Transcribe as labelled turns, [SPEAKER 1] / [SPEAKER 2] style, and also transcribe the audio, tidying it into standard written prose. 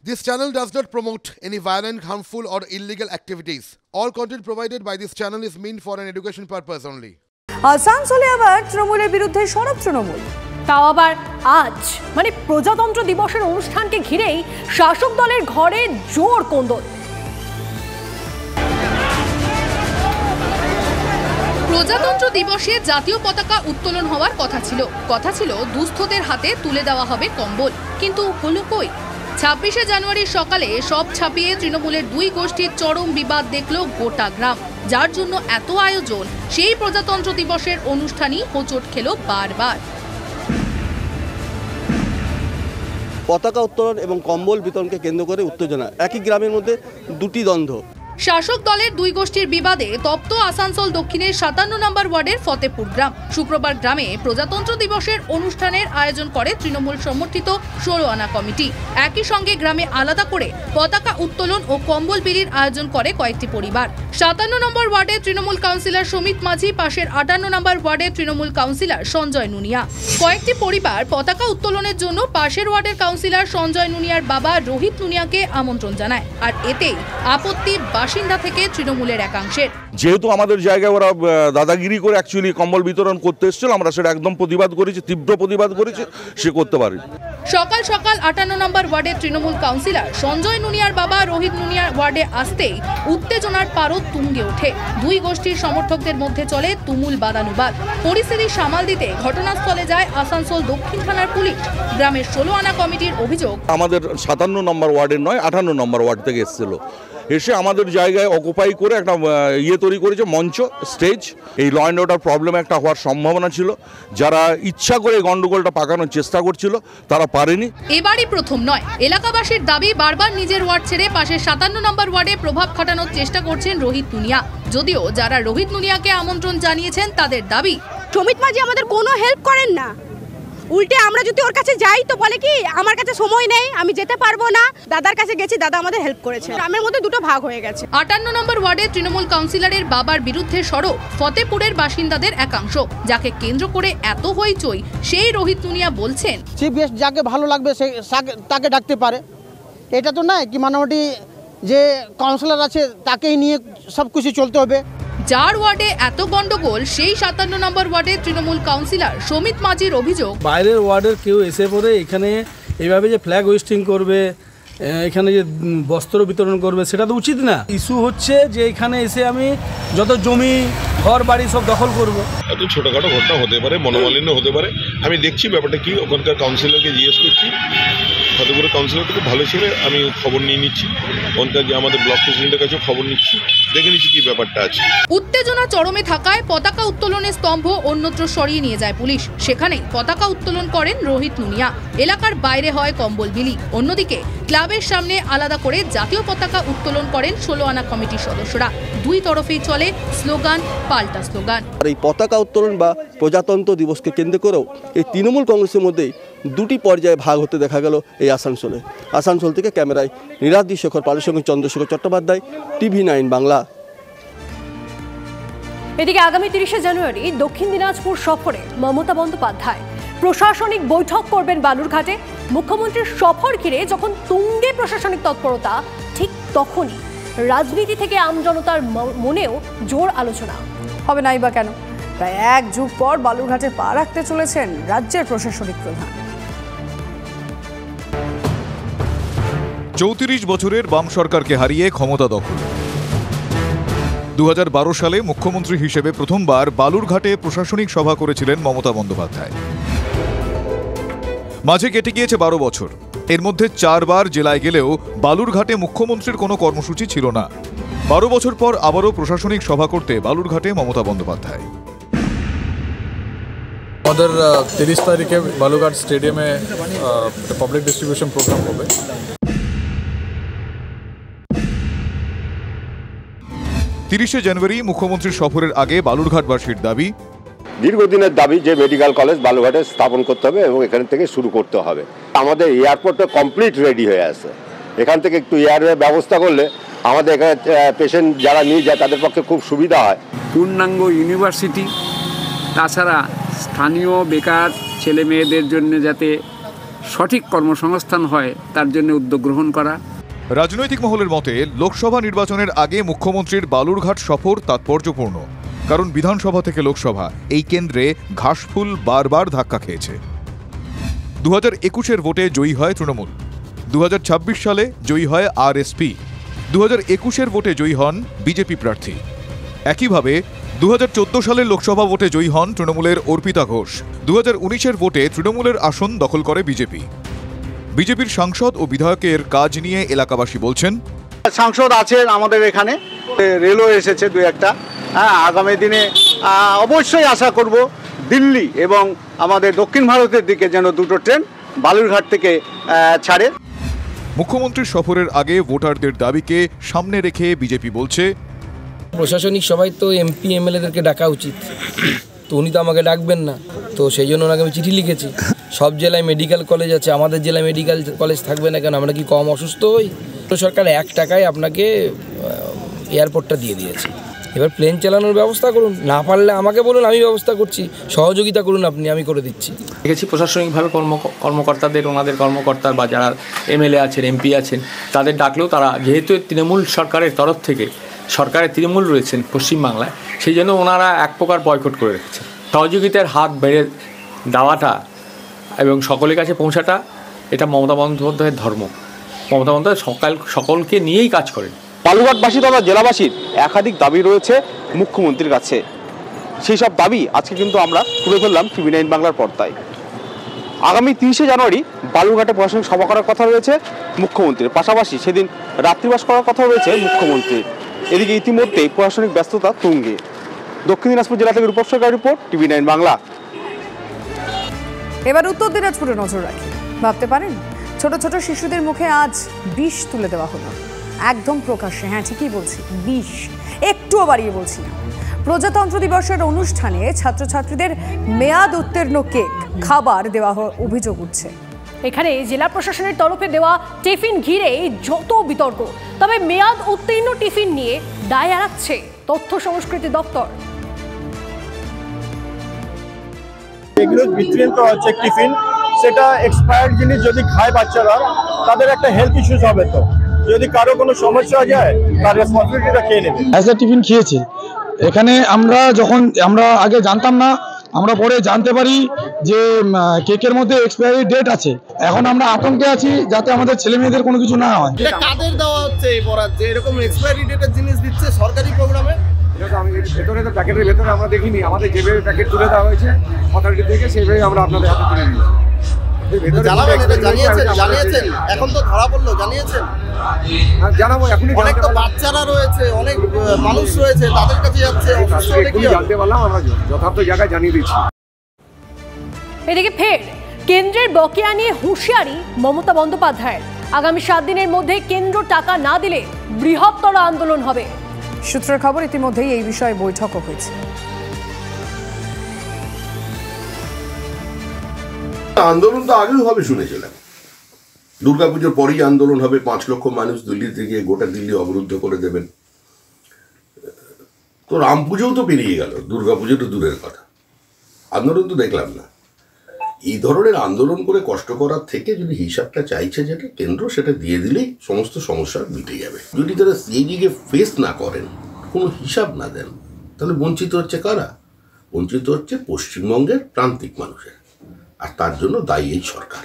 [SPEAKER 1] This channel does not promote any violent, harmful or illegal activities. All content provided by this channel is meant for an education purpose only.
[SPEAKER 2] আসানসোলে আবার তৃণমূলের বিরুদ্ধে সরব তৃণমূল, তাও আবার আজ, মানে প্রজাতন্ত্র দিবসের অনুষ্ঠানকে ঘিরেই শাসক দলের ঘরে জোর কোন্দল।
[SPEAKER 3] প্রজাতন্ত্র দিবসে জাতীয় পতাকা উত্তোলন হওয়ার কথা ছিল দুস্থদের হাতে তুলে দেওয়া হবে কম্বল, কিন্তু হলো কই? 26শে জানুয়ারির সকালে সব ছাপিয়ে তৃণমূলের দুই গোষ্ঠীর চরম বিবাদ দেখল গোটা গ্রাম। যার জন্য এত আয়োজন, সেই প্রজাতন্ত্র দিবসের অনুষ্ঠানই হোঁচট খেল বারবার।
[SPEAKER 4] পতাকা উত্তোলন এবং কম্বল বিতরণকে কেন্দ্র করে উত্তেজনা, একই গ্রামের মধ্যে দুটি দ্বন্দ্ব।
[SPEAKER 3] শাসক দলের দুই গোষ্ঠীর বিবাদে তপ্ত আসানসোল দক্ষিণের 57 নম্বর ওয়ার্ডের ফতেপুর গ্রাম। শুক্রবার গ্রামে প্রজাতন্ত্র দিবসের অনুষ্ঠানের আয়োজন করে তৃণমূল সমর্থিত 16 আনা কমিটি। একই সঙ্গে গ্রামে আলাদা করে পতাকা উত্তোলন ও কম্বল বিলির আয়োজন করে কয়েকটি পরিবার। 57 নম্বর ওয়ার্ডের তৃণমূল কাউন্সিলর সুমিত মাঝি, পাশের 58 নম্বর ওয়ার্ডের তৃণমূল কাউন্সিলর সঞ্জয় নুনিয়া। কয়েকটি পরিবার পতাকা উত্তোলনের জন্য পাশের ওয়ার্ডের কাউন্সিলর সঞ্জয় নুনিয়ার বাবা রোহিত নুনিয়াকে আমন্ত্রণ জানায়, আর এতেই আপত্তি বাসিন্দা থেকে তৃণমূলের একাংশের।
[SPEAKER 5] যেহেতু আমাদের জায়গায় ওরা দাদাগিরি করে অ্যাকচুয়ালি কম্বল বিতরণ করতে এসেছিল, আমরা সেটা একদম প্রতিবাদ করেছি, তীব্র প্রতিবাদ করেছি, সে করতে পারে।
[SPEAKER 3] সকাল সকাল 58 নম্বর ওয়ার্ডের তৃণমূল কাউন্সিলর সঞ্জয় নুনিয়ার বাবা রোহিত নুনিয়ার ওয়ার্ডে আসতেই উত্তেজনার পারদ তুঙ্গে ওঠে। দুই গোষ্ঠীর সমর্থকদের মধ্যে চলে তুমুল বাদানুবাদ। পরিস্থিতি সামাল দিতে ঘটনাস্থলে যায় আসানসোল দক্ষিণ থানার পুলিশ। গ্রামের 16 আনা কমিটির অভিযোগ,
[SPEAKER 5] আমাদের 57 নম্বর ওয়ার্ডের নয়, 58 নম্বর ওয়ার্ড থেকে এসেছিল, এসে আমাদের জায়গায় অকুপাই করে একটা তৈরি করেছে, মঞ্চ, স্টেজ। এই ল অ্যান্ড অর্ডার প্রবলেম একটা হওয়ার সম্ভাবনা ছিল। যারা ইচ্ছা করে গন্ডগোলটা পাকানোর চেষ্টা করছিল তারা পারেনি।
[SPEAKER 3] এবারই প্রথম নয়, এলাকাবাসীর দাবি বারবার নিজের ওয়ার্ড ছেড়ে পাশের 57 নম্বর ওয়ার্ডে প্রভাব খাটানোর চেষ্টা করছেন রোহিত নুনিয়া। যদিও যারা রোহিত নুনিয়াকে আমন্ত্রণ জানিয়েছেন তাদের দাবি,
[SPEAKER 6] সুমিত মাঝি আমাদের কোনো হেল্প করেন না, উল্টে আমরা যদি ওর কাছে যাই তো বলে কি আমার কাছে সময় নেই, আমি যেতে পারবো না। দাদার কাছে গেছি, দাদা আমাদের হেল্প করেছে। গ্রামের মধ্যে দুটো ভাগ হয়ে গেছে। 58
[SPEAKER 3] নম্বর ওয়ার্ডে তৃণমূল কাউন্সিলরের বাবার বিরুদ্ধে সরব ফতেপুরের বাসিন্দাদের একাংশ। যাকে কেন্দ্র করে এত হইচই, সেই রোহিত নুনিয়া বলছেন,
[SPEAKER 7] চিফ গেস্ট যাকে ভালো লাগবে সে তাকে ডাকতে পারে। এটা তো নয় কি মোটামুটি যে কাউন্সিলর আছে তাকেই নিয়ে সব কিছু চলতে হবে।
[SPEAKER 3] যার ওয়ার্ডে এত গন্ডগোল, সেই 57 নম্বর ওয়ার্ডের তৃণমূল কাউন্সিলর সুমিত মাঝির অভিযোগ,
[SPEAKER 8] বাইরের ওয়ার্ডের কেউ এসে পড়ে এখানে এইভাবে যে ফ্ল্যাগ হোয়েস্টিং করবে, এখানে যে বস্ত্র বিতরণ করবে, সেটা তো উচিত না। ইস্যু হচ্ছে যে এখানে এসে আমি যত জমি ঘর বাড়ি সব দখল করব।
[SPEAKER 9] এত ছোটখাটো ঘটনা হতে পারে, মনোমালিন্য হতে পারে। আমি দেখছি ব্যাপারটা কি, ওখানকার কাউন্সিলরকে জিজ্ঞেস করছি। ফতেপুরের কাউন্সিলর খুব ভালো ছিল, আমি খবর নিয়ে নিচ্ছি। ওখানকার যে আমাদের ব্লক প্রেসিডেন্টের কাছেও খবর নিচ্ছি, দেখে নিচ্ছি কি ব্যাপারটা আছে।
[SPEAKER 3] উত্তেজনা চরমে থাকায় পতাকা উত্তোলনের স্তম্ভ অন্যত্র সরিয়ে নিয়ে যায় পুলিশ। সেখানেই পতাকা উত্তোলন করেন রোহিত নুনিয়া। এলাকার বাইরে হয় কম্বল বিলি। অন্যদিকে ক্লাবের সামনে আলাদা করে জাতীয় পতাকা উত্তোলন করেন 16 আনা কমিটির সদস্যরা। দুই তরফেই চলে স্লোগান পাল্টা স্লোগান।
[SPEAKER 4] আর এই পতাকা উত্তোলন বা প্রজাতন্ত্র দিবসকে কেন্দ্র করেও এই তৃণমূল কংগ্রেসের মধ্যেই দুটি পর্যায়ে ভাগ হতে দেখা গেল এই আসানসোলে। আসানসোল থেকে ক্যামেরায় নিরাদি শেখর পালের সঙ্গে চন্দ্রশেখর চট্টোপাধ্যায়, TV9 বাংলা।
[SPEAKER 2] এদিকে আগামী 30শে জানুয়ারি দক্ষিণ দিনাজপুর সফরে মমতা বন্দ্যোপাধ্যায় প্রশাসনিক বৈঠক করবেন বালুরঘাটে। মুখ্যমন্ত্রীর সফর ঘিরে যখন তুঙ্গে প্রশাসনিক তৎপরতা, ঠিক তখনই রাজনীতি থেকে আমজনতার মনেও জোর আলোচনা হবে। নাই বা কেন, প্রায় এক যুগ পর বালুরঘাটে পা রাখতে চলেছেন রাজ্যের প্রশাসনিক প্রধান।
[SPEAKER 10] 34 বছরের বাম সরকারকে হারিয়ে ক্ষমতা দখল। 2012 সালে মুখ্যমন্ত্রী হিসেবে প্রথমবার বালুরঘাটে প্রশাসনিক সভা করেছিলেন মমতা বন্দ্যোপাধ্যায়। মাঝে কেটে গিয়েছে 12 বছর। এর মধ্যে 4 বার জেলায় গেলেও বালুরঘাটে মুখ্যমন্ত্রীর কোনো কর্মসূচি ছিল না। 12 বছর পর আবারও প্রশাসনিক সভা করতে বালুরঘাটে মমতা বন্দ্যোপাধ্যায়।
[SPEAKER 11] আমাদের 30 তারিখে বালুরঘাট স্টেডিয়ামে পাবলিক ডিস্ট্রিবিউশন প্রোগ্রাম হবে।
[SPEAKER 10] 30শে জানুয়ারি মুখ্যমন্ত্রীর সফরের আগে বালুরঘাটবাসীর দাবি,
[SPEAKER 12] দীর্ঘদিনের দাবি যে মেডিকেল কলেজ বালুরঘাটে স্থাপন করতে হবে এবং এখান থেকে শুরু করতে হবে। আমাদের এয়ারপোর্টটা কমপ্লিট রেডি হয়ে আছে, এখান থেকে একটু এয়ারওয়ে ব্যবস্থা করলে আমাদের এখানে পেশেন্ট যারা নিয়ে যায় তাদের পক্ষে খুব সুবিধা হয়।
[SPEAKER 13] পূর্ণাঙ্গ ইউনিভার্সিটি, তাছাড়া স্থানীয় বেকার ছেলে মেয়েদের জন্য যাতে সঠিক কর্মসংস্থান হয় তার জন্য উদ্যোগ গ্রহণ করা।
[SPEAKER 10] রাজনৈতিক মহলের মতে লোকসভা নির্বাচনের আগে মুখ্যমন্ত্রীর বালুরঘাট সফর তাৎপর্যপূর্ণ, কারণ বিধানসভা থেকে লোকসভা এই কেন্দ্রে ঘাসফুল বারবার ধাক্কা খেয়েছে। 2021-এর ভোটে জয়ী হয় তৃণমূল, 2026 সালে জয়ী হয় আরএসপি, 2021-এর ভোটে জয়ী হন বিজেপি প্রার্থী। একইভাবে 2014 সালের লোকসভা ভোটে জয়ী হন তৃণমূলের অর্পিতা ঘোষ, 2019-এর ভোটে তৃণমূলের আসন দখল করে বিজেপি। বিজেপির সাংসদ ও বিধায়কের কাজ নিয়ে এলাকাবাসী বলছেন,
[SPEAKER 14] সাংসদ আছেন আমাদের এখানে, রেলও এসেছে দু একটা। আগামী দিনে অবশ্যই আশা করব দিল্লি এবং আমাদের দক্ষিণ ভারতের দিকে যেন দুটো ট্রেন বালুরঘাট থেকে ছাড়ে।
[SPEAKER 10] মুখ্যমন্ত্রীর সফরের আগে ভোটারদের দাবিকে সামনে রেখে বিজেপি বলছে,
[SPEAKER 15] প্রশাসনিক সবাই তো এমপি এমএলএদেরকে ডাকা উচিত, তো উনি তো আমাকে ডাকবেন না, তো সেই জন্য ওনাকে আমি চিঠি লিখেছি। সব জেলায় মেডিকেল কলেজ আছে, আমাদের জেলায় মেডিকেল কলেজ থাকবে না কেন? আমরা কি কম অসুস্থ হই? সরকার 1 টাকায় আপনাকে এয়ারপোর্টটা দিয়ে দিয়েছে, এবার প্লেন চালানোর ব্যবস্থা করুন, না পারলে আমাকে বলুন, আমি ব্যবস্থা করছি, সহযোগিতা করুন আপনি, আমি করে দিচ্ছি।
[SPEAKER 16] দেখেছি প্রশাসনিকভাবে কর্মকর্তাদের, ওনাদের কর্মকর্তা বা যারা এমএলএ আছেন, এমপি আছেন, তাদের ডাকলেও তারা, যেহেতু তৃণমূল সরকারের তরফ থেকে, সরকারের তৃণমূল রয়েছেন পশ্চিমবাংলায়, সেই জন্য ওনারা এক প্রকার বয়কট করে রেখেছেন। সহযোগিতার হাত বেড়ে দেওয়াটা এবং সকলের কাছে পৌঁছাটা, এটা মমতা বন্দ্যোপাধ্যায়ের ধর্ম। মমতা বন্দ্যোপাধ্যায় সকলকে নিয়েই কাজ করেন।
[SPEAKER 14] বালুরঘাটবাসী তথা জেলাবাসীর একাধিক দাবি রয়েছে মুখ্যমন্ত্রীর কাছে। সেই সব দাবি আজকে কিন্তু আমরা তুলে ধরলাম TV9 বাংলার পর্দায়। আগামী 30শে জানুয়ারি বালুরঘাটে প্রশাসনিক সভা করার কথা রয়েছে মুখ্যমন্ত্রীর, পাশাপাশি সেদিন রাত্রিবাস করার কথা রয়েছে মুখ্যমন্ত্রীর। এদিকে ইতিমধ্যেই প্রশাসনিক ব্যস্ততা তুঙ্গে। দক্ষিণ দিনাজপুর জেলা থেকে রূপক সরকার রিপোর্ট, TV9 বাংলা।
[SPEAKER 17] এবার উত্তর দিনাজপুরে নজর রাখি। ভাবতে পারেন, ছোট ছোট শিশুদের মুখে আজ বিষ তুলে দেওয়া হলো, একদম প্রকাশ্যে। হ্যাঁ, ঠিকই বলছি, বিষ, একটুও বাড়িয়ে বলছি না। প্রজাতন্ত্র দিবসের অনুষ্ঠানে ছাত্রছাত্রীদের মেয়াদ উত্তীর্ণ কেক, খাবার দেওয়া অভিযোগ উঠছে।
[SPEAKER 2] এখানে জেলা প্রশাসনের তরফে দেওয়া টিফিন ঘিরে যত বিতর্ক, তবে মেয়াদ উত্তীর্ণ টিফিন নিয়ে দায় এড়াচ্ছে তথ্য সংস্কৃতি দপ্তর।
[SPEAKER 18] এগুলো বিতরণ করা হচ্ছে টিফিন, সেটা এক্সপায়ার্ড জিনিস যদি খায় বাচ্চারা, তাদের একটা হেলথ ইস্যুস হবে। তো যদি কারো কোনো সমস্যা যায়, তার রেসপন্সিবিলিটিটা কে নেবে?
[SPEAKER 19] অ্যাজ এ টিফিন খেয়েছি এখানে। আমরা আগে জানতাম না, আমরা পরে জানতে পারি যে কেকের মধ্যে এক্সপায়ারি ডেট আছে। এখন আমরা আতঙ্কে আছি যাতে আমাদের ছেলে মেয়েদের কোনো কিছু না হয়।
[SPEAKER 20] এটা কাদের দেওয়া হচ্ছে এই বরাত যে এরকম এক্সপায়ারি ডেটের জিনিস দিচ্ছে সরকারি প্রোগ্রামে?
[SPEAKER 21] এটা তো আমি ভেতরে, তো প্যাকেটের ভেতরে আমরা দেখিনি, আমাদের যেভাবে প্যাকেট তুলে দেওয়া হয়েছে অথরিটি থেকে, সেইভাবে আমরা আপনাদের হাতে তুলে দিয়েছি।
[SPEAKER 20] জানিয়েছেন এখন তো ধরা পড়লো, জানিয়েছেন?
[SPEAKER 21] জানাবো এখনই।
[SPEAKER 20] অনেক তো বাচ্চারা রয়েছে, অনেক মানুষ রয়েছে, তাদের কাছে যাচ্ছে,
[SPEAKER 21] জানতে পারলাম, আমরা যথার্থ জায়গায় জানিয়ে দিচ্ছি।
[SPEAKER 2] এদিকে ফের কেন্দ্রের বকেয়া নিয়ে হুঁশিয়ারি মমতা বন্দ্যোপাধ্যায়ের। আগামী 7 দিনের মধ্যে কেন্দ্র টাকা না দিলে বৃহত্তর আন্দোলন হবে।
[SPEAKER 17] সূত্রের খবর, ইতিমধ্যেই এই বিষয়ে বৈঠকও হয়েছে।
[SPEAKER 22] আন্দোলন তো আগেও হবে শুনেছিলাম, দুর্গাপুজোর পরেই আন্দোলন হবে, 5 লক্ষ মানুষ দিল্লি থেকে গোটা দিল্লি অবরুদ্ধ করে দেবেন। তো রাম পুজোও তো পেরিয়ে গেল, দুর্গাপুজো তো দূরের কথা, আন্দোলন তো দেখলাম না। এই ধরনের আন্দোলন করে কষ্ট করার থেকে যদি হিসাবটা চাইছে যেটা কেন্দ্র, সেটা দিয়ে দিলেই সমস্ত সমস্যা মিটে যাবে। যদি তারা সিএজিকে ফেস না করেন, কোনো হিসাব না দেন, তাহলে বঞ্চিত হচ্ছে কারা? বঞ্চিত হচ্ছে পশ্চিমবঙ্গের প্রান্তিক মানুষের, আর তার জন্য দায়ী এই সরকার।